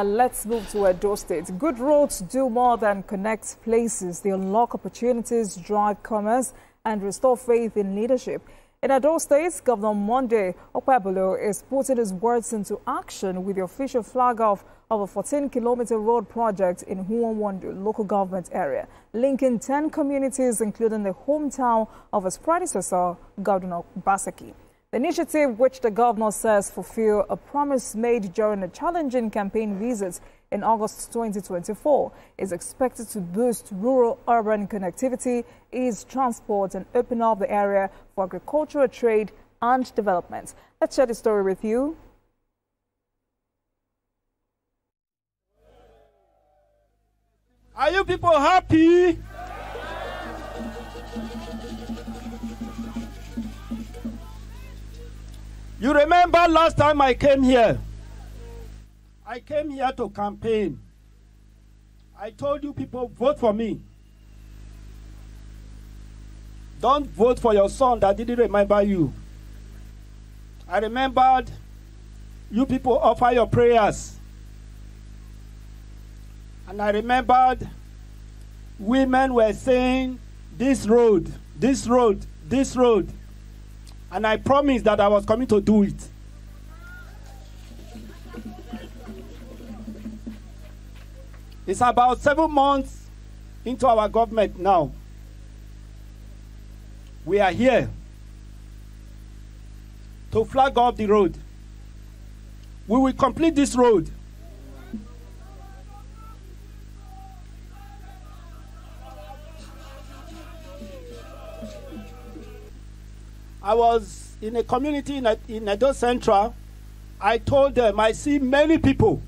Let's move to Edo State. Good roads do more than connect places. They unlock opportunities, drive commerce, and restore faith in leadership. In Edo State, Governor Uhunwonde Okpebholo is putting his words into action with the official flag-off of a 14-kilometer road project in Uhunwonde local government area, linking 10 communities, including the hometown of his predecessor, Governor Basaki. The initiative, which the governor says fulfill a promise made during a challenging campaign visit in August 2024, is expected to boost rural-urban connectivity, ease transport, and open up the area for agricultural trade and development. Let's share the story with you. Are you people happy? You remember last time I came here? I came here to campaign. I told you people, vote for me. Don't vote for your son that didn't remember you. I remembered you people offer your prayers. And I remembered women were saying, this road, this road, this road. And I promised that I was coming to do it. It's about 7 months into our government now. We are here to flag off the road. We will complete this road. I was in a community in Edo Central. I told them, I see many people.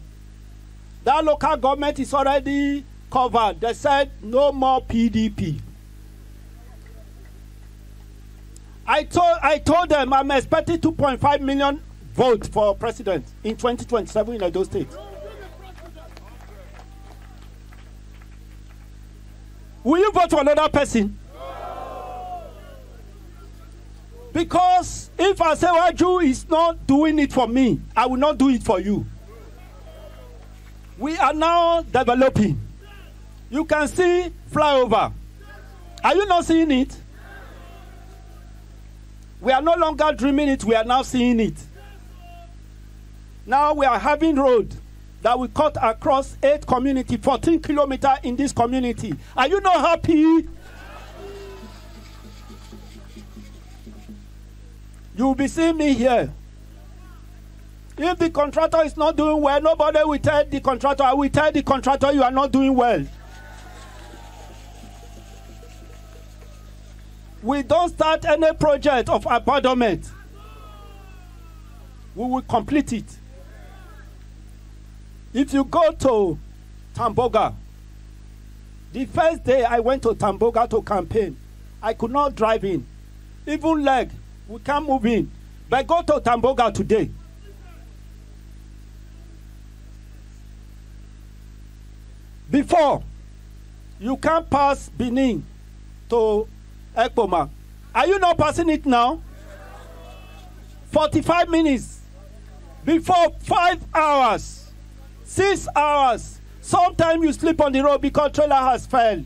That local government is already covered. They said, no more PDP. I told them I'm expecting 2.5 million votes for president in 2027 in Edo State. Will you vote for another person? Because if Asewaju is not doing it for me, I will not do it for you. We are now developing. You can see flyover. Are you not seeing it? We are no longer dreaming it, we are now seeing it. Now we are having road that we cut across 8 communities, 14 kilometers in this community. Are you not happy? You will be seeing me here. If the contractor is not doing well, nobody will tell the contractor. I will tell the contractor you are not doing well. We don't start any project of abandonment. We will complete it. If you go to Tamboga, the first day I went to Tamboga to campaign, I could not drive in. Even leg, we can't move in. But go to Tamboga today. Before, you can't pass Benin to Okpebholo. Are you not passing it now? 45 minutes. Before, 5 hours. 6 hours. Sometimes you sleep on the road because trailer has failed.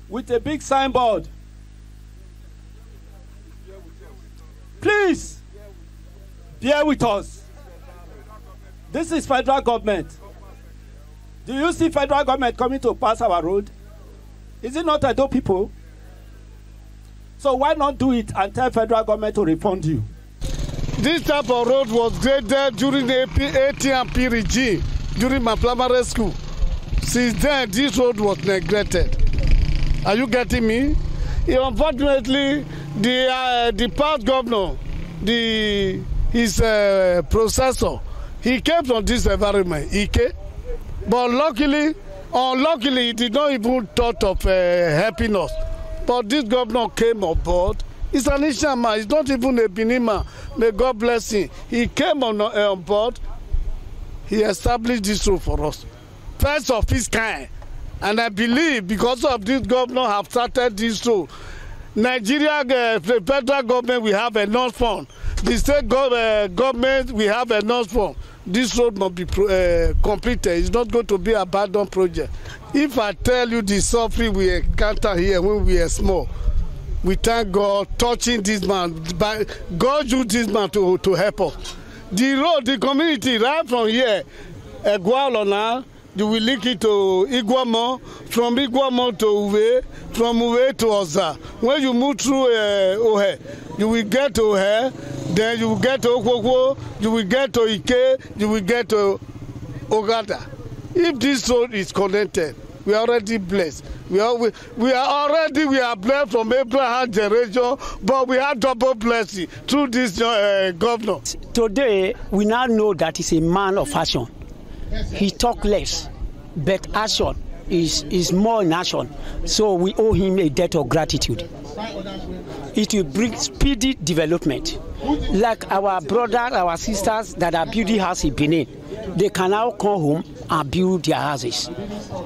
With a big signboard. Please, bear with us. This is federal government. Do you see federal government coming to pass our road? Is it not Edo people? So why not do it and tell federal government to refund you? This type of road was graded during the AT&P regime, during my primary school. Since then, this road was neglected. Are you getting me? Unfortunately, the past governor, his processor, he came from this environment, but unluckily, he did not even thought of helping us. But this governor came on board. He's an Asian man, he's not even a Benin man. May God bless him. He came on board. He established this road for us. First of his kind. And I believe because of this governor have started this road, Nigeria, the federal government will have enough fund The state government, we have enough for this road must be completed. It's not going to be a abandoned project. If I tell you the suffering we encounter here when we are small, we thank God touching this man. God used this man to help us. The road, the community, right from here, Egwalona, you will link it to Iguamo, from Iguamo to Uwe, from Uwe to Oza. When you move through Ohe, you will get to Ohe, then you will get to Okpebholo, you will get to Ike, you will get to Ogada. If this road is connected, we are already blessed. We are blessed from Abraham generation, but we have double blessing through this governor. Today, we now know that he's a man of action. He talk less, but action is more in action. So we owe him a debt of gratitude. It will bring speedy development. Like our brothers, our sisters that are building houses in Benin, they can now come home and build their houses.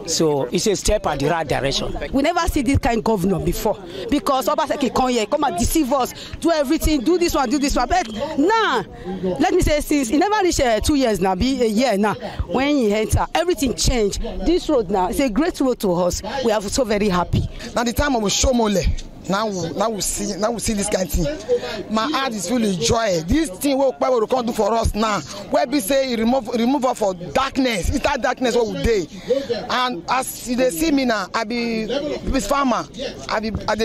So it's a step in the right direction. We never see this kind of governor before, because Obaseki come here, come and deceive us, do everything, do this one. But now, let me say, since he never reached 2 years now, be a year now, when he enter, everything changed. This road now, it's a great road to us. We are so very happy. Now the time of Shomole. Now we see this kind of thing. My heart is full of joy. This thing what Okpebholo can do for us now. Where we say remove us for darkness. It's that darkness what we do. And as they see me now, I be farmer. I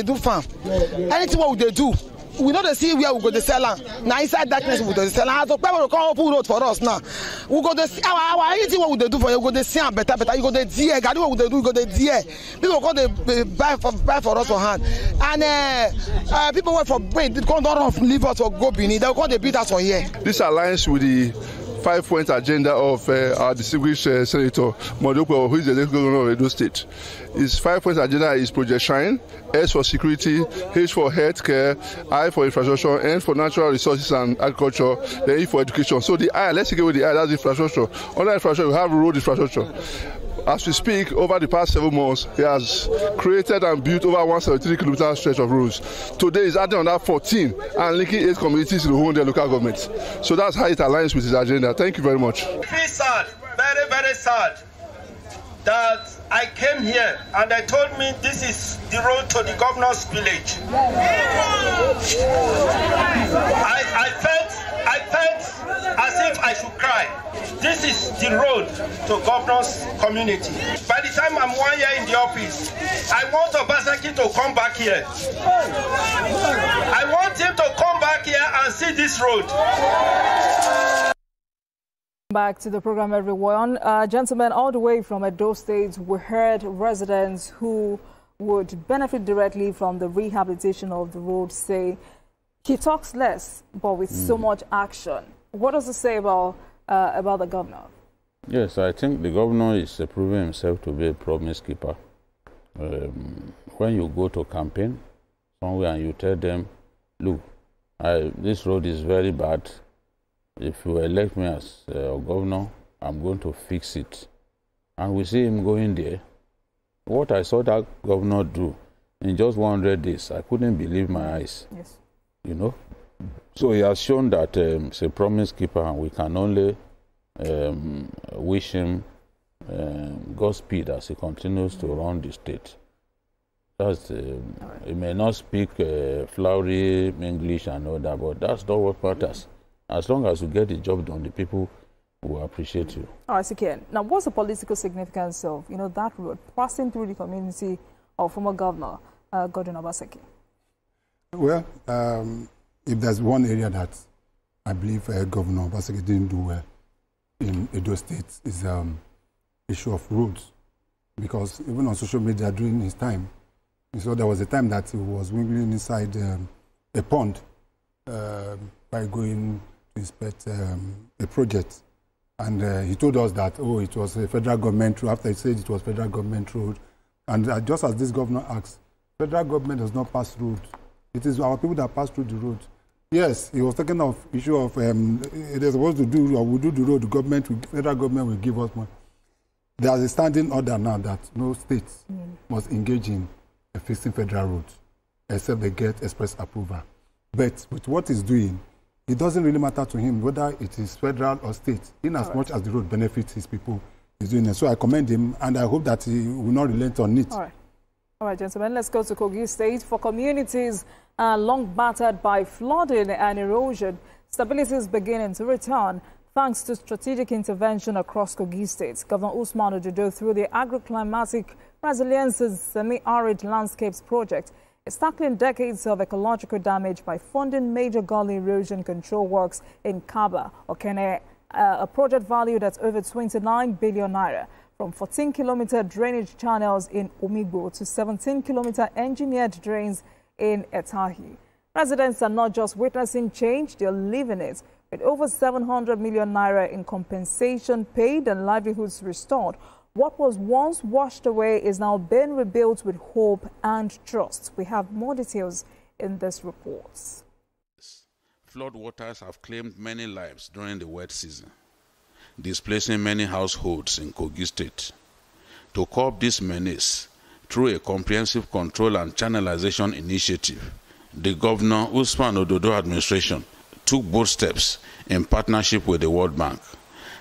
do farm. Anything what they do, we know they see where we go to sell. Now inside darkness we go to sell. As Okpebholo can open road for us now. We go to see our anything what we do for you. We go to see better. You go to dear. God what we do. You go to dear. People go to buy for us for hand. And people wait for brain. They can't leave us or go Benin. They can't beat us for here. This aligns with the 5-point agenda of our distinguished Senator Okpebholo, who is the next governor of Edo State. His 5-point agenda is Project Shine, S for security, H for healthcare, I for infrastructure, N for natural resources and agriculture, then E for education. So the I, let's get with the I, that's infrastructure. Under infrastructure, we have road infrastructure. As we speak, over the past 7 months, he has created and built over 173-kilometer stretch of roads. Today is adding on that 14 and linking 8 communities in Uhunwonde local government. So that's how it aligns with his agenda. Thank you very much. Very sad, very, very sad that I came here and they told me this is the road to the governor's village. I felt as if I should cry. This is the road to governor's community. By the time I'm 1 year in the office, I want Obaseki to come back here. I want him to come back here and see this road. Back to the program, everyone. Gentlemen, all the way from Edo State, we heard residents who would benefit directly from the rehabilitation of the road say he talks less, but with so much action. What does it say about the governor? Yes, I think the governor is proving himself to be a promise keeper. When you go to campaign somewhere and you tell them, look, this road is very bad. If you elect me as governor, I'm going to fix it. And we see him going there. What I saw that governor do in just 100 days, I couldn't believe my eyes. Yes. You know? So he has shown that he's a promise keeper, and we can only wish him Godspeed as he continues to run the state. That's, he may not speak flowery English and all that, but that's not what matters. As long as you get the job done, the people will appreciate you. All right, Sikian. Now, what's the political significance of that road passing through the community of former governor Godwin Obaseki? Well, if there's one area that I believe Governor Obaseki didn't do well in Edo State is issue of roads, because even on social media during his time, so there was a time that he was wiggling inside a pond by going to inspect a project, and he told us that it was a federal government road. After he said it was federal government road, and just as this governor asked, federal government does not pass road. It is our people that pass through the road. Yes, he was talking of issue of they're supposed to do, or we do the road, federal government will give us money. There's a standing order now that no states must engage in fixing federal roads except they get express approval. But with what he's doing, it doesn't really matter to him whether it is federal or state, in as much as the road benefits his people, he's doing it. So I commend him, and I hope that he will not relent on it. All right, gentlemen, let's go to Kogi State. For communities long battered by flooding and erosion, stability is beginning to return thanks to strategic intervention across Kogi State. Governor Usman Ododo, through the Agroclimatic Resilience's Semi-Arid Landscapes Project, is tackling decades of ecological damage by funding major gully erosion control works in Kaba, Okene, a project valued at over 29 billion naira, from 14-kilometer drainage channels in Omigbo to 17-kilometer engineered drains in Etahi. Residents are not just witnessing change, they're living it. With over 700 million naira in compensation paid and livelihoods restored, what was once washed away is now being rebuilt with hope and trust. We have more details in this report. Flood waters have claimed many lives during the wet season, displacing many households in Kogi State. To curb this menace, through a comprehensive control and channelization initiative, the Governor Usman Ododo administration took bold steps in partnership with the World Bank.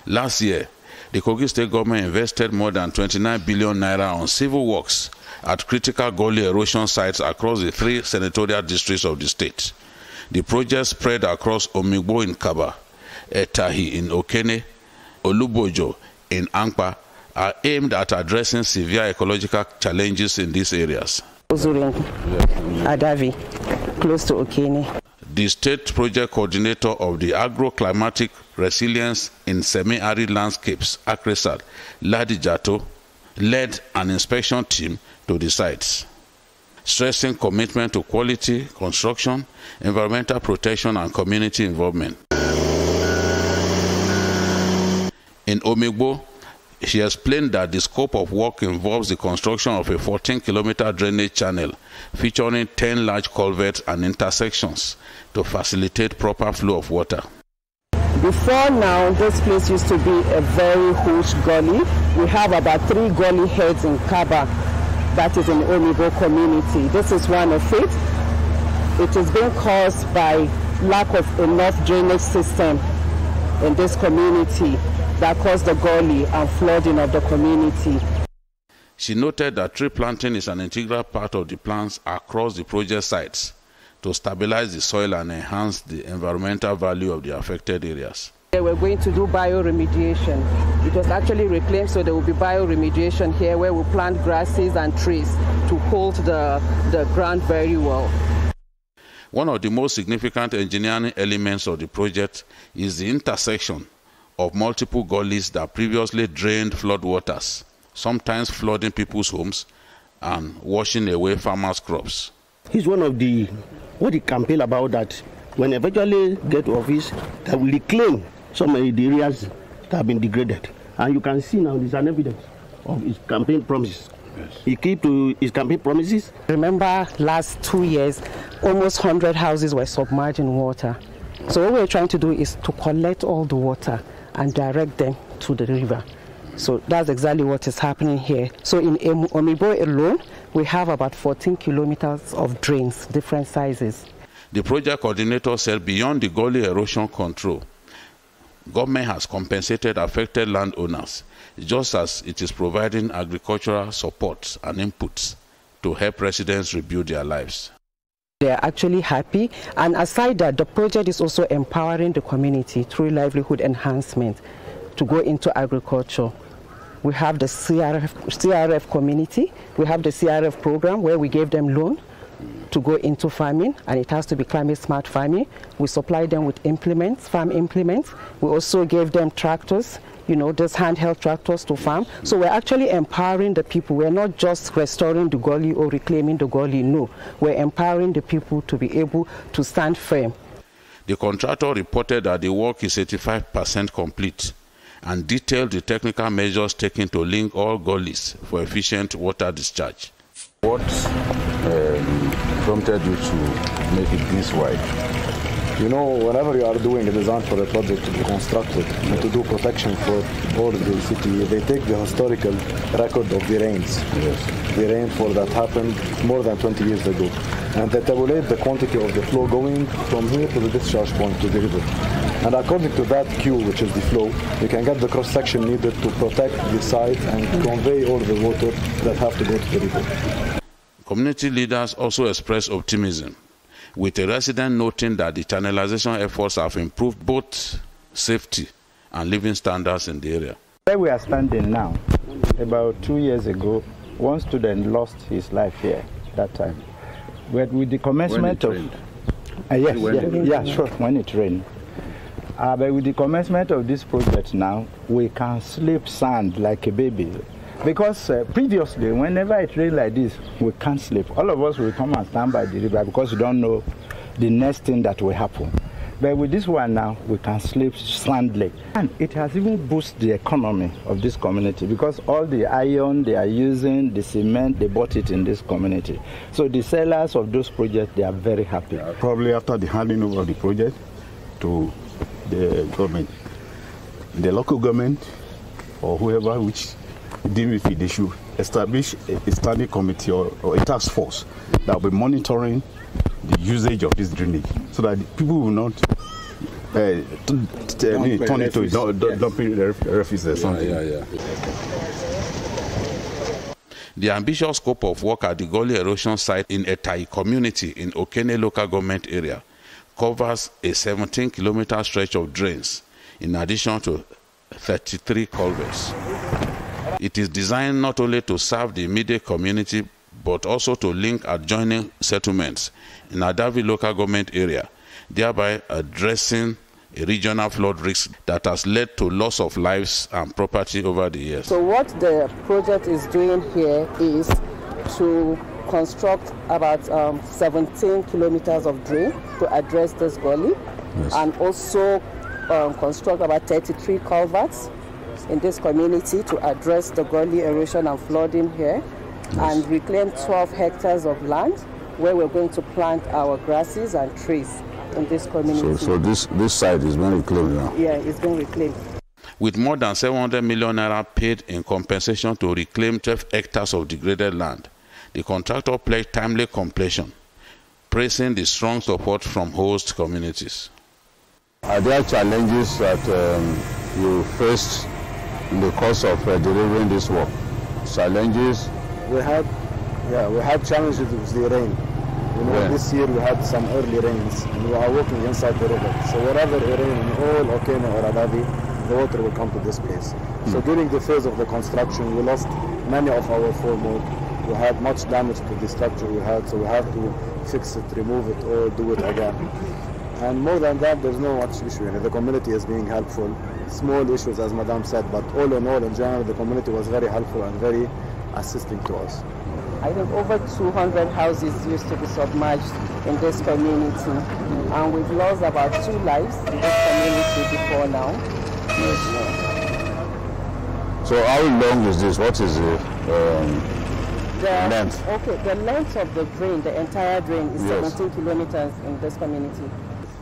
Last year, the Kogi State government invested more than 29 billion naira on civil works at critical gully erosion sites across the 3 senatorial districts of the state. The project spread across Omigbo in Kaba, Etahi in Okene, Olubojo in Ankpa, are aimed at addressing severe ecological challenges in these areas. Ozurin, Adavi, close to Okene. The state project coordinator of the Agroclimatic Resilience in Semi-Arid Landscapes, ACRESAL, Ladi Jato, led an inspection team to the sites, stressing commitment to quality construction, environmental protection, and community involvement. In Omigbo, she explained that the scope of work involves the construction of a 14-kilometer drainage channel featuring 10 large culverts and intersections to facilitate proper flow of water. Before now, this place used to be a very huge gully. We have about 3 gully heads in Kaba, that is in Omigbo community. This is one of it. It is being caused by lack of enough drainage system in this community that caused the gully and flooding of the community. She noted that tree planting is an integral part of the plans across the project sites to stabilize the soil and enhance the environmental value of the affected areas. We're going to do bioremediation. It was actually reclaimed, so there will be bioremediation here where we plant grasses and trees to hold the ground very well. One of the most significant engineering elements of the project is the intersection of multiple gullies that previously drained floodwaters, sometimes flooding people's homes and washing away farmers' crops. He's one of the, what he campaigned about, that when eventually get to office, that will reclaim some of the areas that have been degraded. And you can see now there's an evidence of his campaign promises. Yes. He keep to his campaign promises. Remember last 2 years, almost 100 houses were submerged in water. So what we're trying to do is to collect all the water and direct them to the river. So that's exactly what is happening here. So in Omigbo alone, we have about 14 kilometers of drains, different sizes. The project coordinator said beyond the gully erosion control, government has compensated affected landowners, just as it is providing agricultural support and inputs to help residents rebuild their lives. They are actually happy, and aside that, the project is also empowering the community through livelihood enhancement to go into agriculture. We have the CRF community, we have the CRF program where we gave them loan to go into farming, and it has to be climate smart farming. We supply them with implements, farm implements. We also gave them tractors, you know, those handheld tractors to farm. So we're actually empowering the people. We're not just restoring the gully or reclaiming the gully, no. We're empowering the people to be able to stand firm. The contractor reported that the work is 85% complete and detailed the technical measures taken to link all gullies for efficient water discharge. What prompted you to make it this wide? You know, whenever you are doing a design for a project to be constructed and to do protection for all the city, they take the historical record of the rains. Yes. The rainfall that happened more than 20 years ago. And they tabulate the quantity of the flow going from here to the discharge point to the river. And according to that Q, which is the flow, you can get the cross-section needed to protect the site and convey all the water that have to go to the river. Community leaders also expressed optimism, with a resident noting that the channelization efforts have improved both safety and living standards in the area. Where we are standing now, about 2 years ago, one student lost his life here that time. But with the commencement of... when it rained. But with the commencement of this project now, we can slip sand like a baby. Because previously, whenever it rains like this, we can't sleep. All of us will come and stand by the river because we don't know the next thing that will happen. But with this one now, we can sleep soundly. And it has even boosted the economy of this community because all the iron they are using, the cement, they bought it in this community. So the sellers of those projects, they are very happy. Probably after the handing over of the project to the government, the local government or whoever which deal with it, they should establish a standing committee or a task force that will be monitoring the usage of this drainage so that people will not turn it to dumping refuse or something. The ambitious scope of work at the gully erosion site in Etai community in Okene local government area covers a 17-kilometer stretch of drains in addition to 33 culverts. It is designed not only to serve the immediate community but also to link adjoining settlements in Adavi local government area, thereby addressing a regional flood risk that has led to loss of lives and property over the years. So what the project is doing here is to construct about 17 kilometers of drain to address this gully, and also construct about 33 culverts in this community to address the gully erosion and flooding here, and reclaim 12 hectares of land where we're going to plant our grasses and trees in this community. So this site is being reclaimed now? Yeah, it's being reclaimed. With more than 700 million naira paid in compensation to reclaim 12 hectares of degraded land, the contractor pledged timely completion, praising the strong support from host communities. Are there challenges that you faced in the course of delivering this work? Challenges? We had challenges with the rain. You know, this year we had some early rains and we are working inside the river. So wherever it rains in all Okene or Adavi, the water will come to this place. So during the phase of the construction, we lost many of our formwork. We had much damage to the structure we had, so we have to fix it, remove it, or do it again. And more than that, there's no much issue. The community is being helpful. Small issues, as Madam said, but all in all, in general, the community was very helpful and very assisting to us. I think over 200 houses used to be submerged in this community, and we've lost about 2 lives in this community before now. So how long is this? What is the length? Okay, the length of the drain, the entire drain, is 17 kilometers in this community.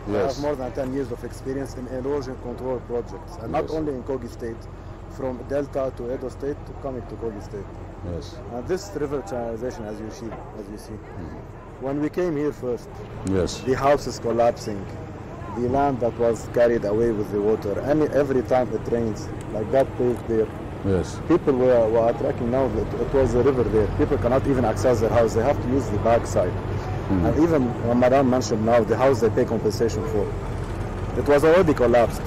We have more than 10 years of experience in erosion control projects, and not only in Kogi State, from Delta to Edo State to coming to Kogi State. And this river channelization, as you see, when we came here first, the house is collapsing, the land that was carried away with the water, every time it rains, like that paved there, people were tracking now that it was a river there. People cannot even access their house, they have to use the back side. And even when Madam mentioned now, the house they pay compensation for, it was already collapsed.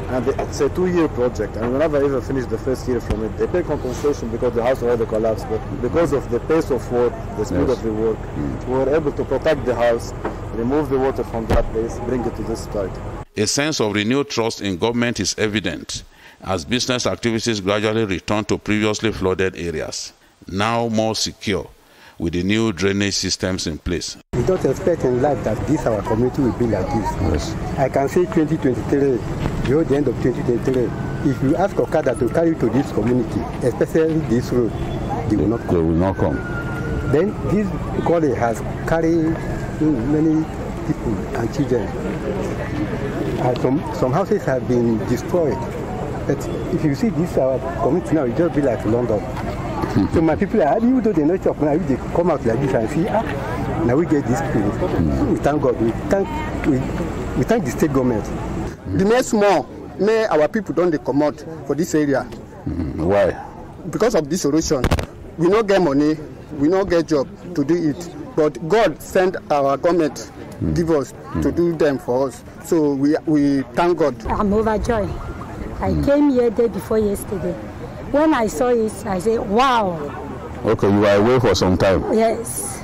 And it's a 2-year project, and we never even finished the first year from it. They pay compensation because the house already collapsed, but because of the pace of work, the speed of the work, we were able to protect the house, remove the water from that place, bring it to this site. A sense of renewed trust in government is evident as business activities gradually return to previously flooded areas, now more secure with the new drainage systems in place. We don't expect in life that our community will be like this. I can say 2023, before the end of 2023, if you ask Okada to carry to this community, especially this road, they will not come. They will not come. Then this gully has carried many people and children Some houses have been destroyed. But if you see this our community now, it just be like London. So my people are happy, even though they not chop now, if they come out like this and see, now we get this place. We thank God. We thank the state government. The next more, may our people don't come out for this area. Why? Because of this erosion, we not get money, we not get job to do it. But God sent our government, give us to do them for us. So we thank God. I'm overjoyed. I came here day before yesterday. When I saw it, I said, wow. Okay, you were away for some time. Yes.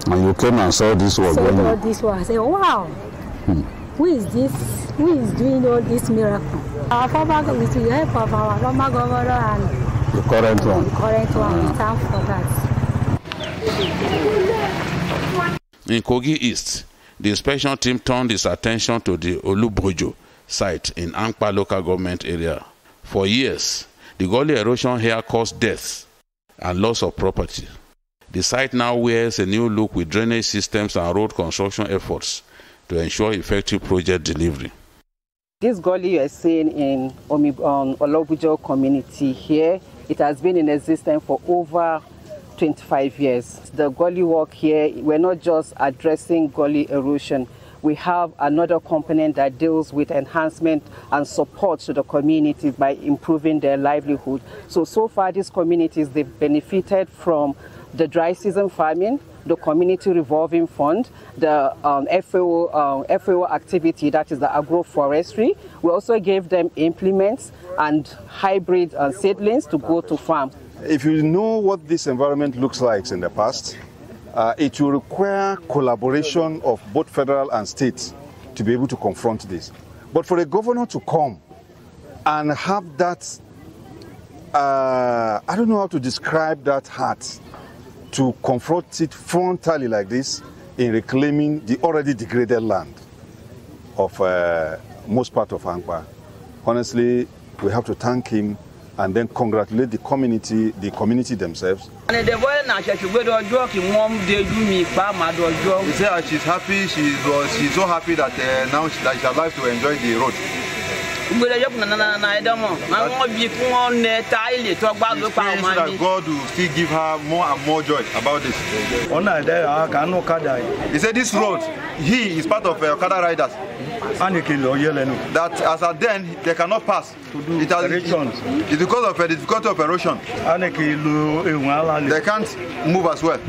And you came and saw this work. Saw this work. I said, wow. Who is this? Who is doing all this miracle? Our former, with the help of our former governor and the current one. We thank for that. In Kogi East, the inspection team turned its attention to the Okpebholo site in Ankpa local government area. For years, the gully erosion here caused deaths and loss of property. The site now wears a new look with drainage systems and road construction efforts to ensure effective project delivery. This gully you are seeing in Okpebholo community here, it has been in existence for over 25 years. The gully work here, we're not just addressing gully erosion. We have another component that deals with enhancement and support to the communities by improving their livelihood. So far these communities, they've benefited from the dry season farming, the community revolving fund, the FAO activity, that is the agroforestry. We also gave them implements and hybrid seedlings to go to farm. If you know what this environment looks like in the past, it will require collaboration of both federal and states to be able to confront this. But for a governor to come and have that, I don't know how to describe that heart, to confront it frontally like this in reclaiming the already degraded land of most part of Ankpa. Honestly, we have to thank him and then congratulate the community themselves. He said she's happy, she's so happy that now she's alive to enjoy the road. That God will still give her more and more joy about this. He said this road, he is part of Okada riders. That as at then they cannot pass. It's because of the difficulty of erosion. They can't move as well.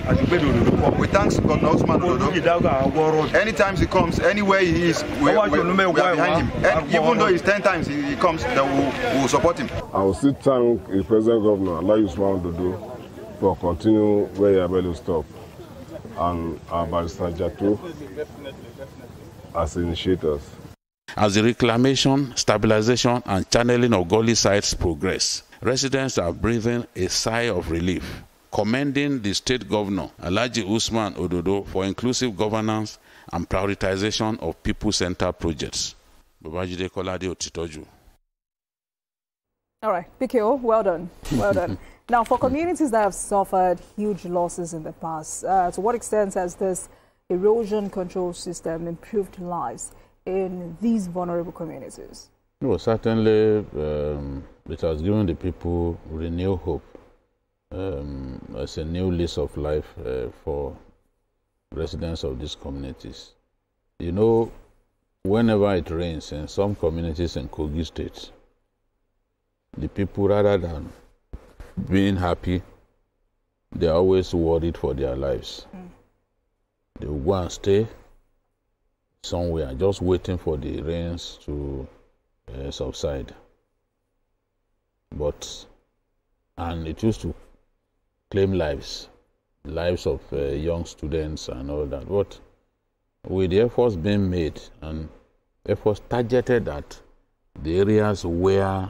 We thank Governor Usman Ododo. Anytime he comes, anywhere he is, we are behind him. And even though it's 10 times he comes, then we will support him. I will still thank the President Governor, Allah Usman Ododo, for continuing where you are able to stop, and our Barrister Jatu as initiators. As the reclamation, stabilization, and channeling of gully sites progress, residents are breathing a sigh of relief, commending the state governor, Alhaji Usman Ododo, for inclusive governance and prioritization of people-centered projects. Babajide Kolade Otitoju. All right, PKO, well done. Well done. Now, for communities that have suffered huge losses in the past, to what extent has this erosion control system improved lives in these vulnerable communities? Well, certainly it has given the people renewed hope as a new lease of life for residents of these communities. You know, whenever it rains in some communities in Kogi State, the people, rather than being happy, they are always worried for their lives. They will go and stay somewhere, just waiting for the rains to subside. And it used to claim lives of young students and all that. But with the efforts being made and efforts targeted at the areas where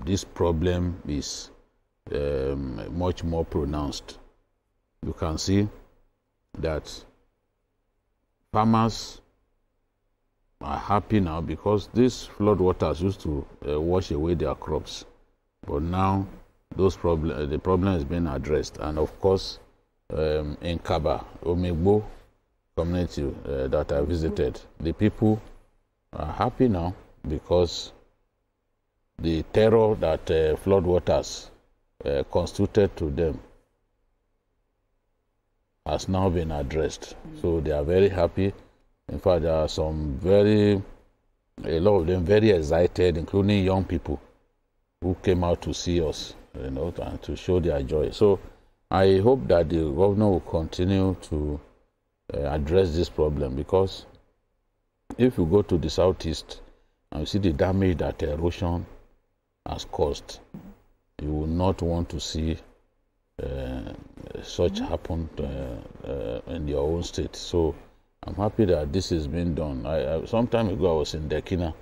this problem is much more pronounced, you can see that farmers are happy now because these flood waters used to wash away their crops. But now the problem is being addressed. And of course, in Kaba, Okpebholo community that I visited, the people are happy now because the terror that flood waters constituted to them has now been addressed. So they are very happy. In fact, there are a lot of them very excited, including young people who came out to see us, and to show their joy. So I hope that the governor will continue to address this problem, because if you go to the southeast and you see the damage that erosion has caused, you will not want to see such happen in your own state. So I'm happy that this is being done. Some time ago I was in Dekina,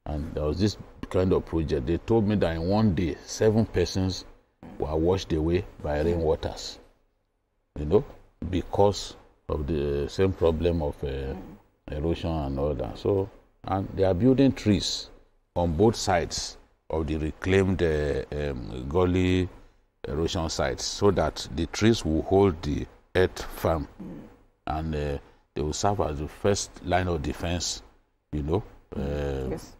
and there was this kind of project. They told me that in one day 7 persons were washed away by rainwaters, because of the same problem of erosion and all that. So, and they are building trees on both sides of the reclaimed gully erosion sites, so that the trees will hold the earth firm, and they will serve as the first line of defense, yes.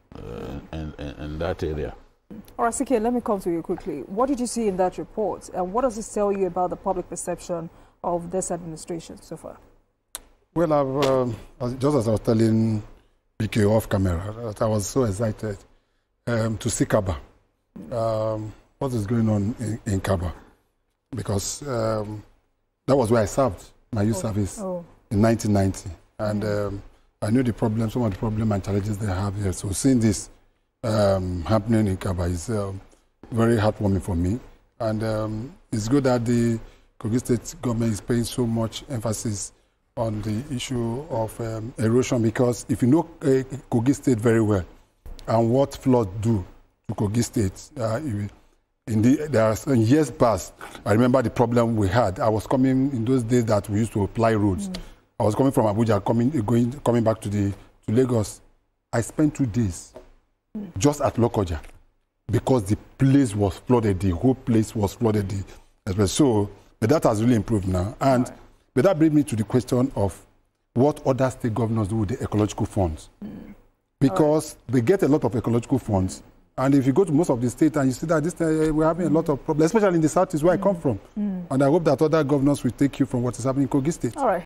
In that area. All right, CK, let me come to you quickly. What did you see in that report, and what does this tell you about the public perception of this administration so far? Well, just as I was telling PK off camera, that I was so excited to see Kaba. What is going on in Kaba? Because that was where I served my youth service in 1990. And I knew the problem, some of the problem and challenges they have here. So seeing this happening in Kaba is very heartwarming for me. And it's good that the Kogi State government is paying so much emphasis on the issue of erosion, because if you know Kogi State very well and what floods do to Kogi State, there are some years past, I remember the problem we had. I was coming in those days that we used to apply roads. I was coming from Abuja, coming back to Lagos. I spent 2 days just at Lokoja because the place was flooded. The whole place was flooded. So, but that has really improved now. And but that brings me to the question of what other state governors do with the ecological funds, because they get a lot of ecological funds. And if you go to most of the states and you see that this we're having a lot of problems, especially in the south is where I come from. And I hope that other governors will take you from what is happening in Kogi State. All right.